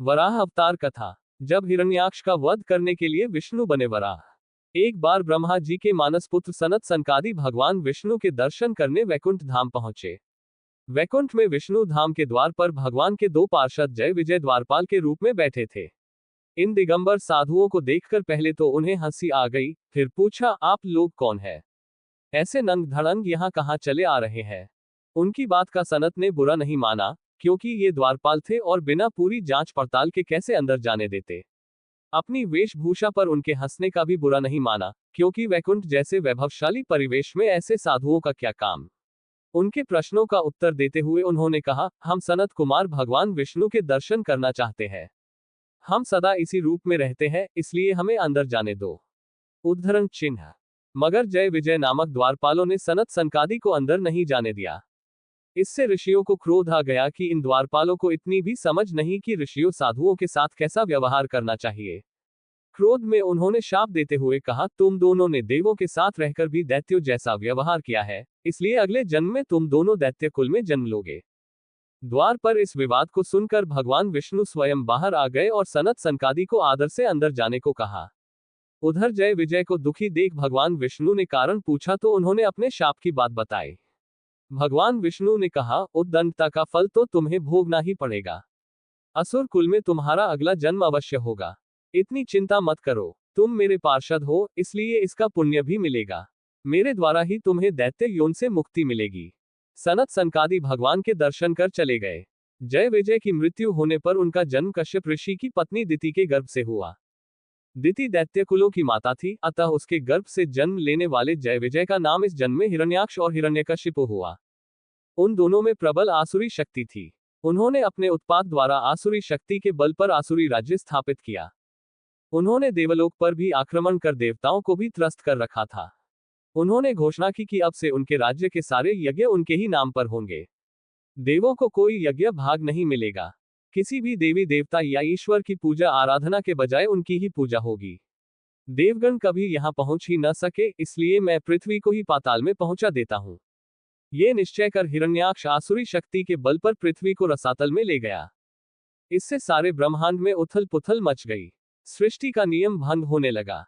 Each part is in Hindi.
वराह अवतार कथा। जब हिरण्याक्ष का वध करने के लिए विष्णु बने वराह। एक बार ब्रह्मा जी के मानस पुत्र सनत सनकादि भगवान विष्णु के दर्शन करने वैकुंठ धाम पहुंचे। वैकुंठ में विष्णु धाम के द्वार पर भगवान के दो पार्षद जय विजय द्वारपाल के रूप में बैठे थे। इन दिगंबर साधुओं को देखकर पहले तो उन्हें हंसी आ गई, फिर पूछा, आप लोग कौन है? ऐसे नंग धड़ंग यहाँ कहाँ चले आ रहे हैं? उनकी बात का सनत ने बुरा नहीं माना, क्योंकि ये द्वारपाल थे और बिना पूरी जांच पड़ताल के कैसे अंदर जाने देते। अपनी वेशभूषा पर उनके हंसने का भी बुरा नहीं माना, क्योंकि वैकुंठ जैसे वैभवशाली परिवेश में ऐसे साधुओं का क्या काम। उनके प्रश्नों का उत्तर देते हुए उन्होंने कहा, हम सनत कुमार भगवान विष्णु के दर्शन करना चाहते हैं। हम सदा इसी रूप में रहते हैं, इसलिए हमें अंदर जाने दो। उद्धरण चिन्ह। मगर जय विजय नामक द्वारपालों ने सनत सनकादि को अंदर नहीं जाने दिया। इससे ऋषियों को क्रोध आ गया कि इन द्वारपालों को इतनी भी समझ नहीं कि ऋषियों साधुओं के साथ कैसा व्यवहार करना चाहिए। क्रोध में उन्होंने शाप देते हुए कहा, तुम दोनों ने देवों के साथ रहकर भी दैत्यों जैसा व्यवहार किया है, इसलिए अगले जन्म में तुम दोनों दैत्य कुल में जन्म लोगे। द्वार पर इस विवाद को सुनकर भगवान विष्णु स्वयं बाहर आ गए और सनत सनकादि को आदर से अंदर जाने को कहा। उधर जय विजय को दुखी देख भगवान विष्णु ने कारण पूछा तो उन्होंने अपने शाप की बात बताई। भगवान विष्णु ने कहा, उद्दंडता का फल तो तुम्हें भोगना ही पड़ेगा। असुर कुल में तुम्हारा अगला जन्म अवश्य होगा। इतनी चिंता मत करो, तुम मेरे पार्षद हो, इसलिए इसका पुण्य भी मिलेगा। मेरे द्वारा ही तुम्हें दैत्य योन से मुक्ति मिलेगी। सनत सनकादि भगवान के दर्शन कर चले गए। जय विजय की मृत्यु होने पर उनका जन्म कश्यप ऋषि की पत्नी दिति के गर्भ से हुआ। दिति दैत्य कुलों की माता थी, अतः उसके गर्भ से जन्म लेने वाले जय विजय का नाम इस जन्म में हिरण्याक्ष और हिरण्यकशिपु हुआ। उन दोनों में प्रबल आसुरी शक्ति थी। उन्होंने अपने उत्पात द्वारा आसुरी शक्ति के बल पर आसुरी राज्य स्थापित किया। उन्होंने देवलोक पर भी आक्रमण कर देवताओं को भी त्रस्त कर रखा था। उन्होंने घोषणा की कि अब से उनके राज्य के सारे यज्ञ उनके ही नाम पर होंगे। देवों को कोई यज्ञ भाग नहीं मिलेगा। किसी भी देवी देवता या ईश्वर की पूजा आराधना के बजाय उनकी ही पूजा होगी। देवगण कभी यहाँ पहुंच ही न सके, इसलिए मैं पृथ्वी को ही पाताल में पहुंचा देता हूँ। ये निश्चय कर हिरण्याक्ष आसुरी शक्ति के बल पर पृथ्वी को रसातल में ले गया। इससे सारे ब्रह्मांड में उथल पुथल मच गई। सृष्टि का नियम भंग होने लगा।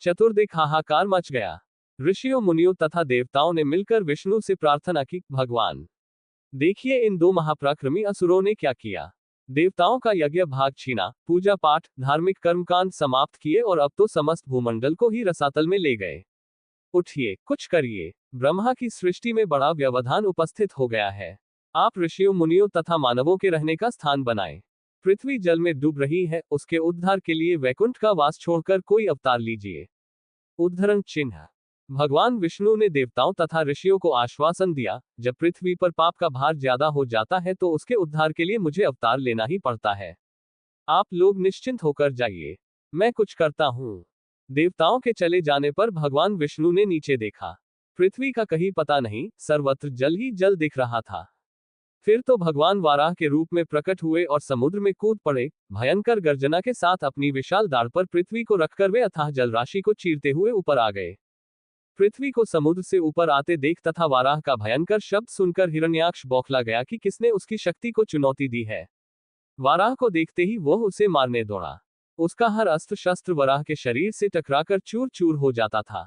चतुर्दिक हाहाकार मच गया। ऋषियों मुनियों तथा देवताओं ने मिलकर विष्णु से प्रार्थना की, भगवान देखिए इन दो महापराक्रमी असुरों ने क्या किया। देवताओं का यज्ञ भाग छीना, पूजा पाठ धार्मिक कर्मकांड समाप्त किए और अब तो समस्त भूमंडल को ही रसातल में ले गए। उठिए, कुछ करिए। ब्रह्मा की सृष्टि में बड़ा व्यवधान उपस्थित हो गया है। आप ऋषियों मुनियों तथा मानवों के रहने का स्थान बनाएं। पृथ्वी जल में डूब रही है, उसके उद्धार के लिए वैकुंठ का वास छोड़कर कोई अवतार लीजिए। उद्धरण चिन्ह। भगवान विष्णु ने देवताओं तथा ऋषियों को आश्वासन दिया, जब पृथ्वी पर पाप का भार ज्यादा हो जाता है तो उसके उद्धार के लिए मुझे अवतार लेना ही पड़ता है। आप लोग निश्चिंत होकर जाइए, मैं कुछ करता हूँ। देवताओं के चले जाने पर भगवान विष्णु ने नीचे देखा। पृथ्वी का कहीं पता नहीं, सर्वत्र जल ही जल दिख रहा था। फिर तो भगवान वाराह के रूप में प्रकट हुए और समुद्र में कूद पड़े। भयंकर गर्जना के साथ अपनी विशाल दाढ़ पर पृथ्वी को रखकर वे अथाह जल राशि को चीरते हुए ऊपर आ गए। पृथ्वी को समुद्र से ऊपर आते देख तथा वाराह का भयंकर शब्द सुनकर हिरण्याक्ष बौखला गया कि किसने उसकी शक्ति को चुनौती दी है। वाराह को देखते ही वह उसे मारने दौड़ा। उसका हर अस्त्र शस्त्र वराह के शरीर से टकराकर चूर चूर हो जाता था।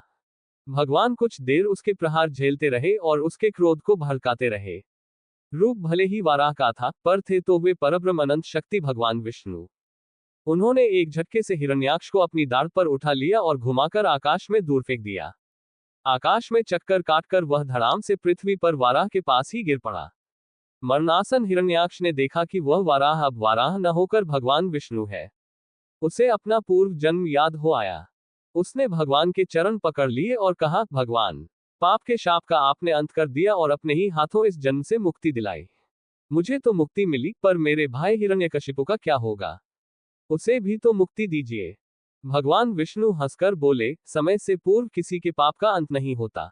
भगवान कुछ देर उसके प्रहार झेलते रहे और उसके क्रोध को भड़काते रहे। रूप भले ही वाराह का था, पर थे तो वे परब्रह्म अनंत शक्ति भगवान विष्णु। उन्होंने एक झटके से हिरण्याक्ष को अपनी दाढ़ पर उठा लिया और घुमाकर आकाश में दूर फेंक दिया। आकाश में चक्कर काटकर वह धड़ाम से पृथ्वी पर वाराह के पास ही गिर पड़ा। मरणासन हिरण्याक्ष ने देखा कि वह वाराह अब वाराह न होकर भगवान विष्णु है। उसे अपना पूर्व जन्म याद हो आया। उसने भगवान के चरण पकड़ लिए और कहा, भगवान, पाप के शाप का आपने अंत कर दिया और अपने ही हाथों इस जन्म से मुक्ति दिलाई। मुझे तो मुक्ति मिली, पर मेरे भाई हिरण्यकशिपु का क्या होगा? उसे भी तो मुक्ति दीजिए। भगवान विष्णु हंसकर बोले, समय से पूर्व किसी के पाप का अंत नहीं होता।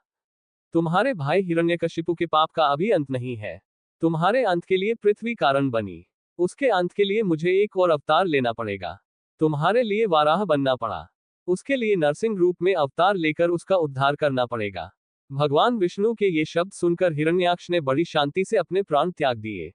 तुम्हारे भाई हिरण्यकशिपु के पाप का अभी अंत नहीं है। तुम्हारे अंत के लिए पृथ्वी कारण बनी। उसके अंत के लिए मुझे एक और अवतार लेना पड़ेगा। तुम्हारे लिए वाराह बनना पड़ा। उसके लिए नरसिंह रूप में अवतार लेकर उसका उद्धार करना पड़ेगा। भगवान विष्णु के ये शब्द सुनकर हिरण्याक्ष ने बड़ी शांति से अपने प्राण त्याग दिए।